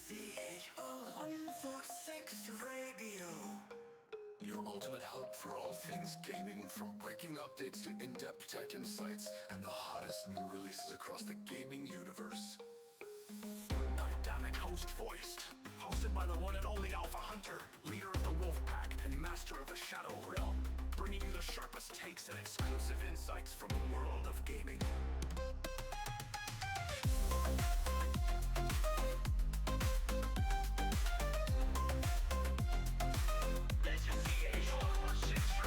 Zh116 Radio. Your ultimate hub for all things gaming, from breaking updates to in-depth tech insights and the hottest new releases across the gaming universe. Dynamic host voiced, hosted by the one and only Alpha Hunter, leader of the Wolf Pack and master of the Shadow Realm, bringing you the sharpest takes and exclusive insights from the world of gaming. This is the Zh116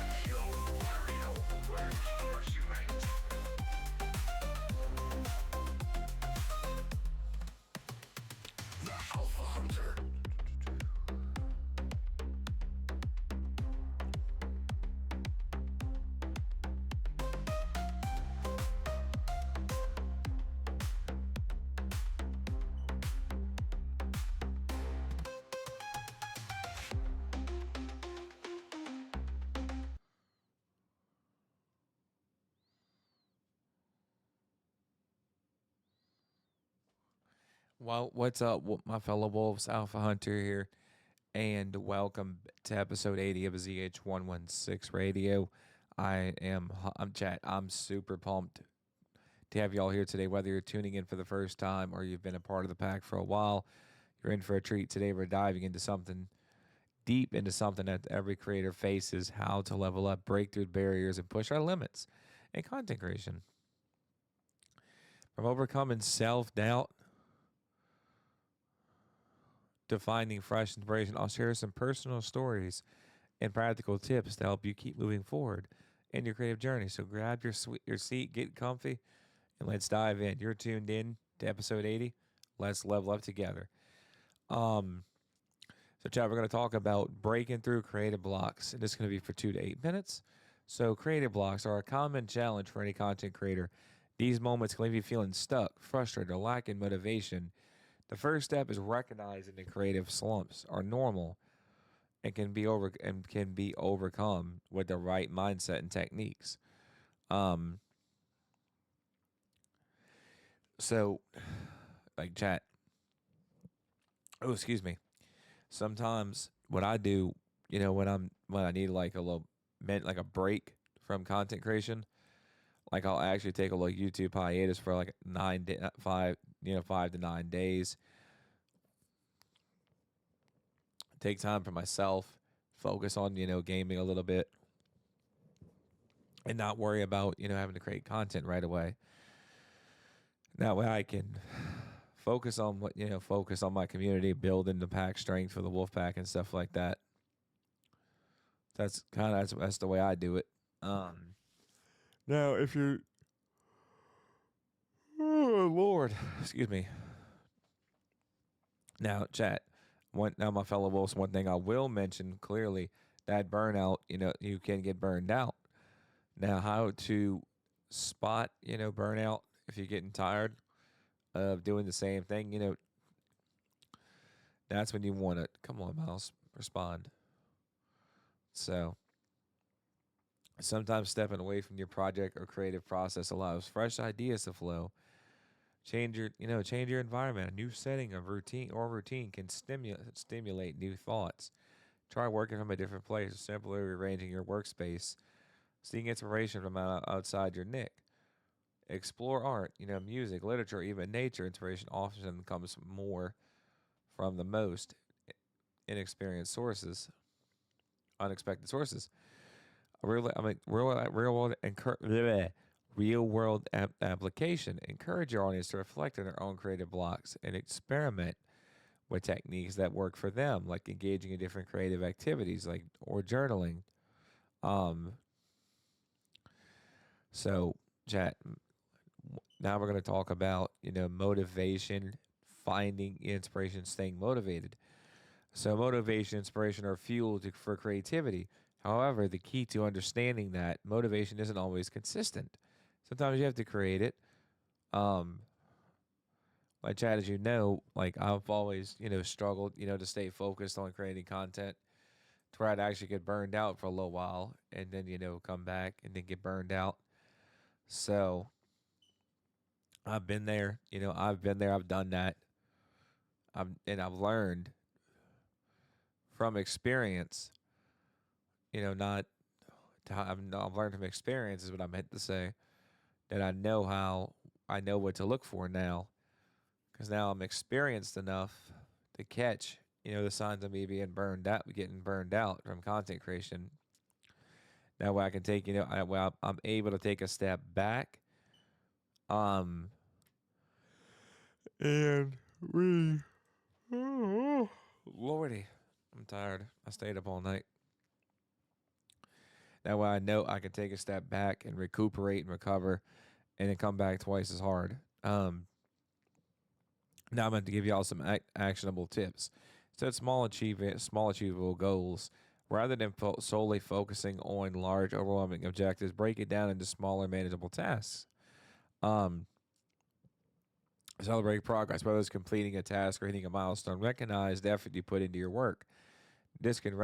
Radio, where gamers unite. The Alpha Hunter. Well, what's up, my fellow wolves? Alpha Hunter here, and welcome to episode 80 of Zh116 Radio. I'm chat. I'm super pumped to have y'all here today. Whether you're tuning in for the first time or you've been a part of the pack for a while, you're in for a treat. Today we're diving into something deep, into something that every creator faces: how to level up, break through barriers, and push our limits in content creation. From overcoming self-doubt to finding fresh inspiration, I'll share some personal stories and practical tips to help you keep moving forward in your creative journey. So grab your seat, get comfy, and let's dive in. You're tuned in to episode 80. Let's level up together. So, Chad, we're going to talk about breaking through creative blocks, and this is going to be for 2 to 8 minutes. So, creative blocks are a common challenge for any content creator. These moments can leave you feeling stuck, frustrated, or lacking motivation. The first step is recognizing the creative slumps are normal and can be overcome with the right mindset and techniques. So, like chat. Oh, excuse me. Sometimes what I do, when I need like a break from content creation, like I'll actually take a YouTube hiatus for like 5 to 9 days. Take time for myself, focus on, gaming a little bit, and not worry about, having to create content right away. That way I can focus on my community, building the pack strength for the wolf pack and stuff like that. That's the way I do it. Now, if you're, oh Lord, excuse me. Now, chat. My fellow wolves, one thing I will mention clearly, that burnout. You can get burned out. Now, how to spot, burnout if you're getting tired of doing the same thing. That's when you want to, come on, Miles, respond. So, sometimes stepping away from your project or creative process allows fresh ideas to flow. Change your environment. A new setting of routine can stimulate new thoughts. Try working from a different place, or simply rearranging your workspace. Seeing inspiration from outside your niche. Explore art, music, literature, even nature. Inspiration often comes more from the most unexpected sources. Real world application. Encourage your audience to reflect on their own creative blocks and experiment with techniques that work for them, like engaging in different creative activities, or journaling. So, chat. Now we're going to talk about motivation, finding inspiration, staying motivated. So motivation, inspiration are fuel for creativity. However, the key to understanding that motivation isn't always consistent. Sometimes you have to create it. Like Chad, as I've always, struggled, to stay focused on creating content to where I'd actually get burned out for a little while and then, come back and then get burned out. So I've been there, I've done that. I've learned from experience, not I've learned from experience is what I meant to say, that I know what to look for now, because now I'm experienced enough to catch, the signs of me getting burned out from content creation. That way I can take, I'm able to take a step back, um, and we, oh, Lordy, I'm tired. I stayed up all night. That way I know I can take a step back and recuperate and recover, and then come back twice as hard. Now I'm going to give y'all some actionable tips. Set small achievable goals. Rather than solely focusing on large, overwhelming objectives, break it down into smaller, manageable tasks. Um, Celebrate progress, whether it's completing a task or hitting a milestone. Recognize the effort you put into your work. This can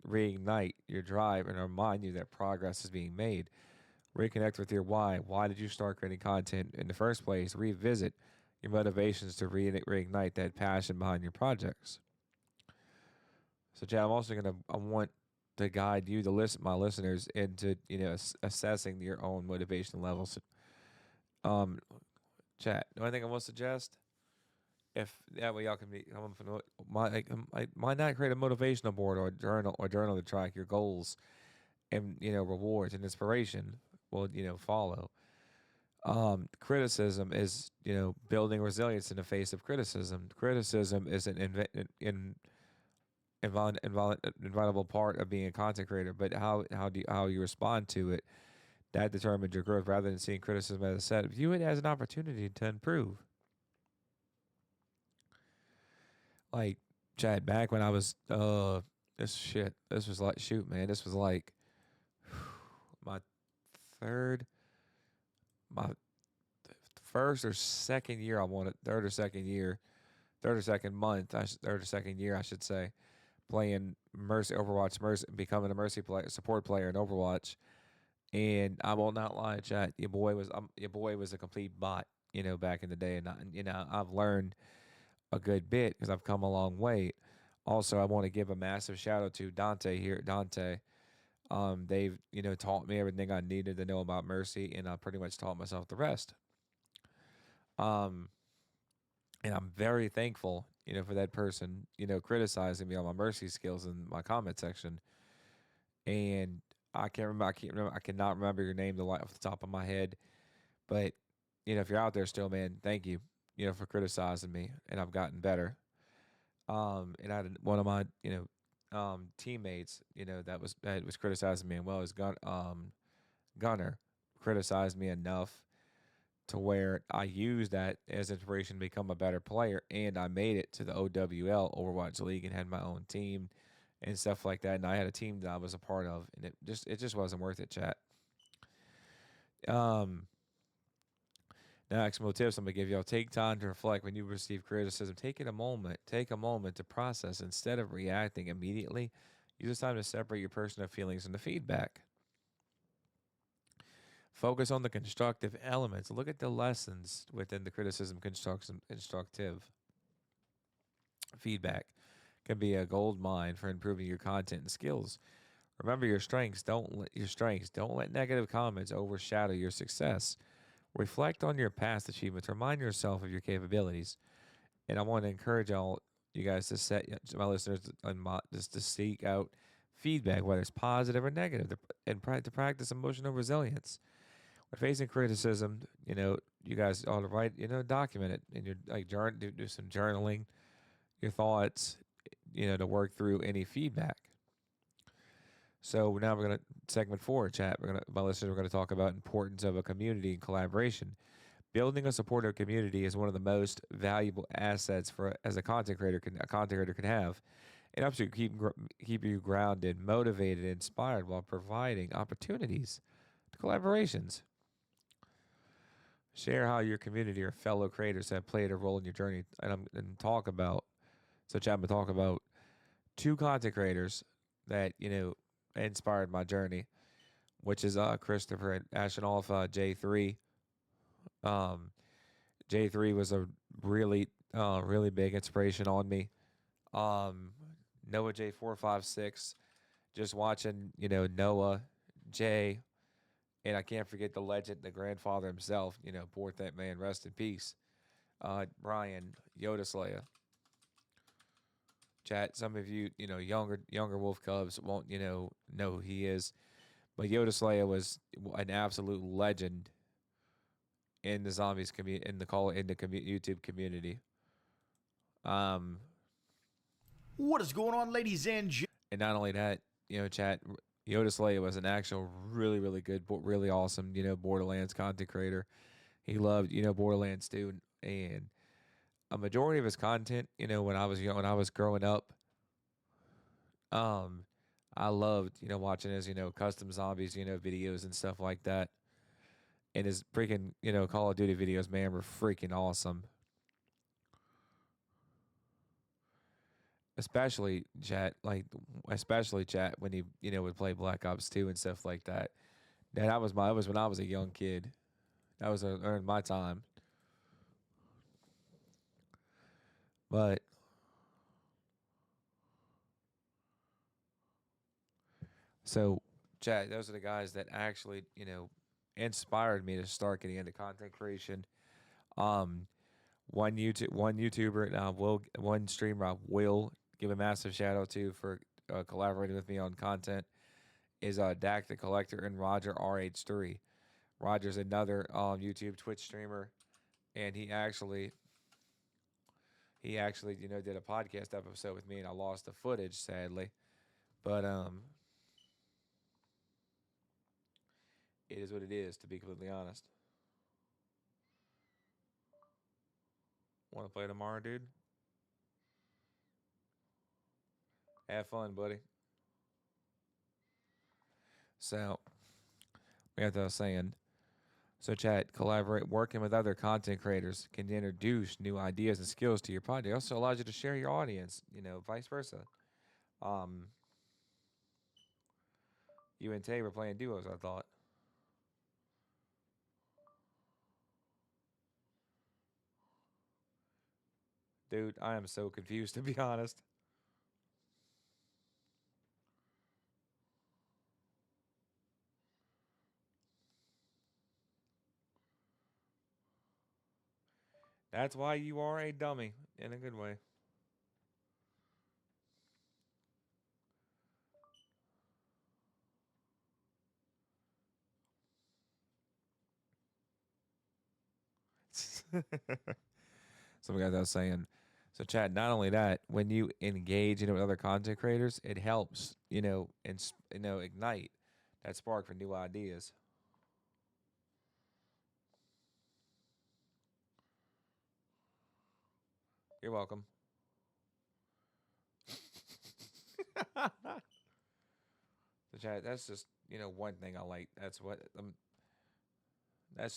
reignite your drive and remind you that progress is being made. Reconnect with your why. Why did you start creating content in the first place? Revisit your motivations to reignite that passion behind your projects. So, Chad, I want to guide you, my listeners, into assessing your own motivation levels. Um, Chat. The only thing I want to suggest, if that way y'all can be, why not create a motivational board or a journal to track your goals and rewards and inspiration will follow. Criticism is building resilience in the face of criticism. Criticism is an invaluable part of being a content creator, but how you respond to it, that determines your growth. Rather than seeing criticism as a set, view it as an opportunity to improve. Like, Chad, back when I was this was like, shoot, man, this was like my third my first or second year. I wanted third or second year, third or second month, third or second year, I should say, playing Mercy, becoming a Mercy support player in Overwatch. And I will not lie, chat. Your boy was a complete bot, back in the day, and I've learned a good bit because I've come a long way. Also, I want to give a massive shout out to Dante here. Dante, they've taught me everything I needed to know about Mercy, and I pretty much taught myself the rest. And I'm very thankful, for that person, criticizing me on my Mercy skills in my comment section. And I cannot remember your name off the top of my head, but if you're out there still, man, thank you, for criticizing me, and I've gotten better. And I had one of my, teammates, that was criticizing me, and Gunner criticized me enough to where I used that as inspiration to become a better player, and I made it to the OWL Overwatch League and had my own team and stuff like that. And I had a team that I was a part of, and it just wasn't worth it, chat. Now, actionable tips I'm gonna give y'all: take time to reflect when you receive criticism. Take a moment to process instead of reacting immediately. Use this time to separate your personal feelings from the feedback. Focus on the constructive elements. Look at the lessons within the criticism. Constructive feedback can be a gold mine for improving your content and skills. Remember your strengths. Don't let negative comments overshadow your success. Reflect on your past achievements. Remind yourself of your capabilities. And I want to encourage you guys to my listeners, just to seek out feedback, whether it's positive or negative, and to practice emotional resilience. When facing criticism, you guys ought to write, document it, and do some journaling, your thoughts, to work through any feedback. So now we're going to segment 4, chat. My listeners, we're going to talk about importance of a community and collaboration. Building a supportive community is one of the most valuable assets as a content creator can have. It helps you keep you grounded, motivated, inspired while providing opportunities to collaborations. Share how your community or fellow creators have played a role in your journey, and talk about. So, chat, I'm gonna talk about 2 content creators that inspired my journey, which is Christopher and Ashen Alpha J3. J3 was a really really big inspiration on me. Um, Noah J456, just watching, Noah J, and I can't forget the legend, the grandfather himself, poor that man, rest in peace. Brian Yoda Slayer. Chat, some of you, younger Wolf Cubs won't, know who he is. But Yoda Slayer was an absolute legend in the zombies community, in the YouTube community. Um, What is going on, ladies and gentlemen? and not only that, chat, Yoda Slayer was an actual really, really good, really awesome, Borderlands content creator. He loved, Borderlands too, and a majority of his content, when I was when I was growing up, um, I loved, watching his, custom zombies, videos and stuff like that. And his freaking, Call of Duty videos, man, were freaking awesome. Especially chat when he, would play Black Ops 2 and stuff like that. That was when I was a young kid. That was during my time. But so, chat, those are the guys that actually, inspired me to start getting into content creation. Um, one YouTuber, and one streamer I will give a massive shout out to for collaborating with me on content is Dak the Collector and Roger RH3. Roger's another YouTube Twitch streamer, and he actually did a podcast episode with me, and I lost the footage sadly, but it is what it is, to be completely honest. Want to play tomorrow, dude? Have fun, buddy. So, we have to saying. So, chat, collaborate, working with other content creators can introduce new ideas and skills to your podcast. It also allows you to share your audience, vice versa. Um, you and Tay were playing duos, I thought. Dude, I am so confused, to be honest. That's why you are a dummy, in a good way. Some guy that was saying. So, Chad, not only that, when you engage with other content creators, it helps, and ignite that spark for new ideas. You're welcome. So, Chad, that's just one thing I like. That's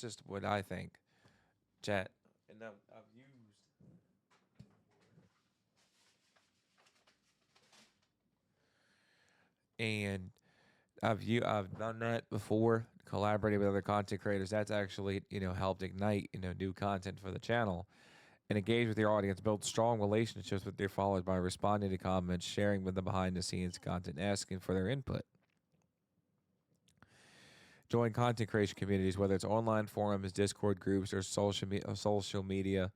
just what I think, Chad. And I've used. And I've done that before, collaborating with other content creators. That's actually helped ignite new content for the channel, and engage with your audience, build strong relationships with your followers by responding to comments, sharing with them behind the scenes content, asking for their input. Join content creation communities, whether it's online forums, Discord groups, or social media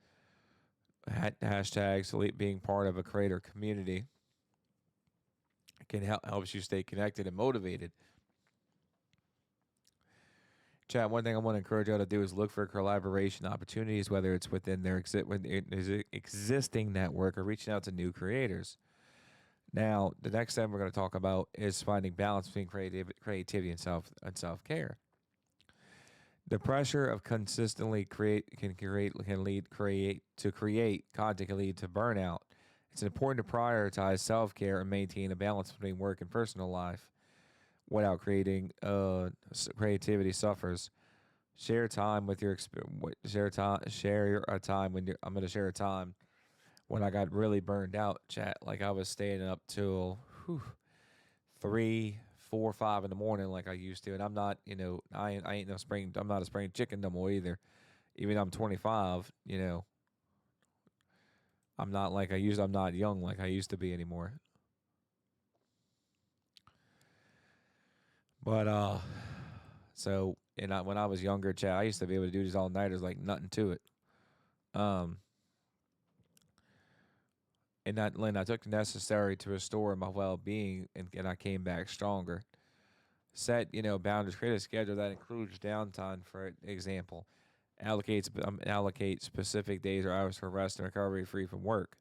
hashtags. Being part of a creator community can helps you stay connected and motivated. Chat, one thing I want to encourage y'all to do is look for collaboration opportunities, whether it's within their existing network or reaching out to new creators. Now, the next thing we're going to talk about is finding balance between creativity and self care. The pressure of consistently create content can lead to burnout. It's important to prioritize self care and maintain a balance between work and personal life without creating creativity suffers. Share time with your share a time when I'm going to share a time when I got really burned out. Chat, like I was staying up till 3, 4, 5 in the morning like I used to, and I'm not I ain't no spring. I'm not a spring chicken no more either. Even though I'm 25, I'm not like I used. I'm not young like I used to be anymore. But so when I was younger, Chad, I used to be able to do these all nighters like nothing to it. Um, and I took the necessary to restore my well being, and I came back stronger. Set boundaries, create a schedule that includes downtime. For example, allocate specific days or hours for rest and recovery, free from work.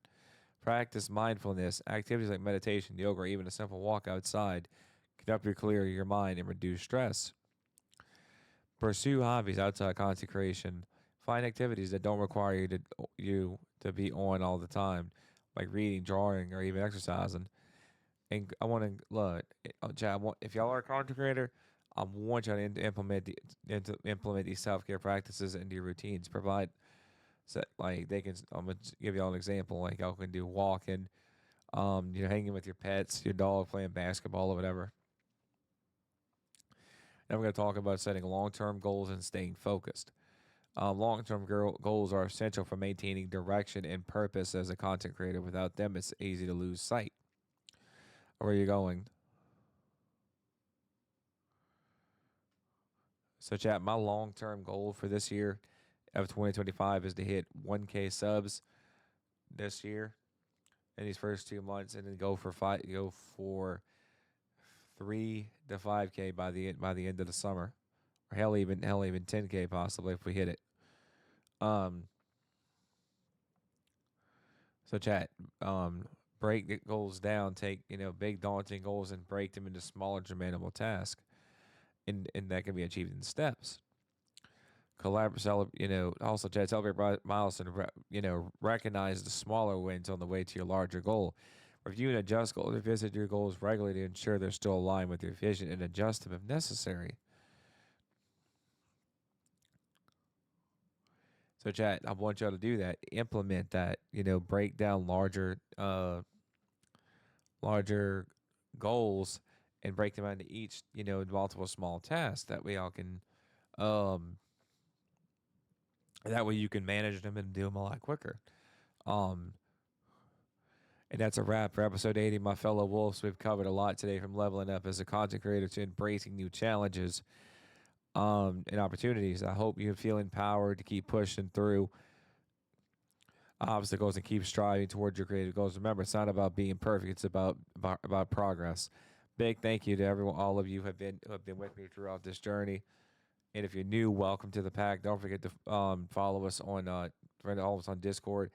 Practice mindfulness activities like meditation, yoga, or even a simple walk outside can help you clear your mind and reduce stress. Pursue hobbies outside content creation. Find activities that don't require you to be on all the time, like reading, drawing, or even exercising. And I want to look, Chad, if y'all are a content creator, I want y'all to implement these self care practices into your routines. Provide like they can. I'm gonna give y'all an example. Like y'all can do walking, hanging with your pets, your dog, playing basketball or whatever. Now we're going to talk about setting long-term goals and staying focused. Long-term goals are essential for maintaining direction and purpose as a content creator. Without them, it's easy to lose sight. Where are you going? So, chat, my long-term goal for this year of 2025 is to hit 1K subs this year in these first 2 months, and then go for 3 to 5K by the end of the summer, or hell even 10K possibly if we hit it. Um, so chat, break the goals down. Take big daunting goals and break them into smaller, manageable tasks, and that can be achieved in steps. Also chat, celebrate milestone. Recognize the smaller wins on the way to your larger goal. Review and adjust goals. Revisit your goals regularly to ensure they're still aligned with your vision and adjust them if necessary. So, chat, I want y'all to do that. Implement that. Break down larger goals and break them into each, multiple small tasks. That way, y'all can, um, that way you can manage them and do them a lot quicker. Um, and that's a wrap for episode 80, my fellow wolves. We've covered a lot today, from leveling up as a content creator to embracing new challenges, and opportunities. I hope you feel empowered to keep pushing through obstacles and keep striving towards your creative goals. Remember, it's not about being perfect; it's about progress. Big thank you to all of you who have been with me throughout this journey. And if you're new, welcome to the pack. Don't forget to follow us on Discord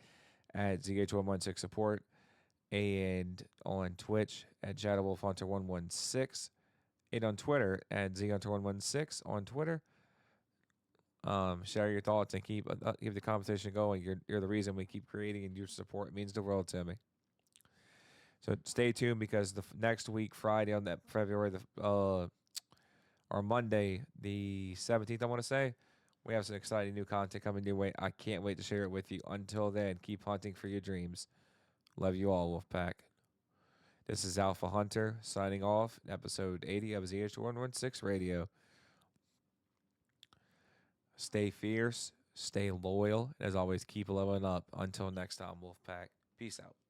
at Zh116 Support, and on Twitch at ShadowWolfHunter116, and on Twitter at ZHunter116 on Twitter. Share your thoughts and keep the conversation going. You're the reason we keep creating, and your support means the world to me. So stay tuned, because the next week, Friday on that February or Monday the 17th, I want to say, we have some exciting new content coming your way. I can't wait to share it with you. Until then, keep hunting for your dreams. Love you all, Wolfpack. This is Alpha Hunter signing off, episode 80 of Zh116 Radio. Stay fierce, stay loyal, and as always, keep leveling up. Until next time, Wolfpack. Peace out.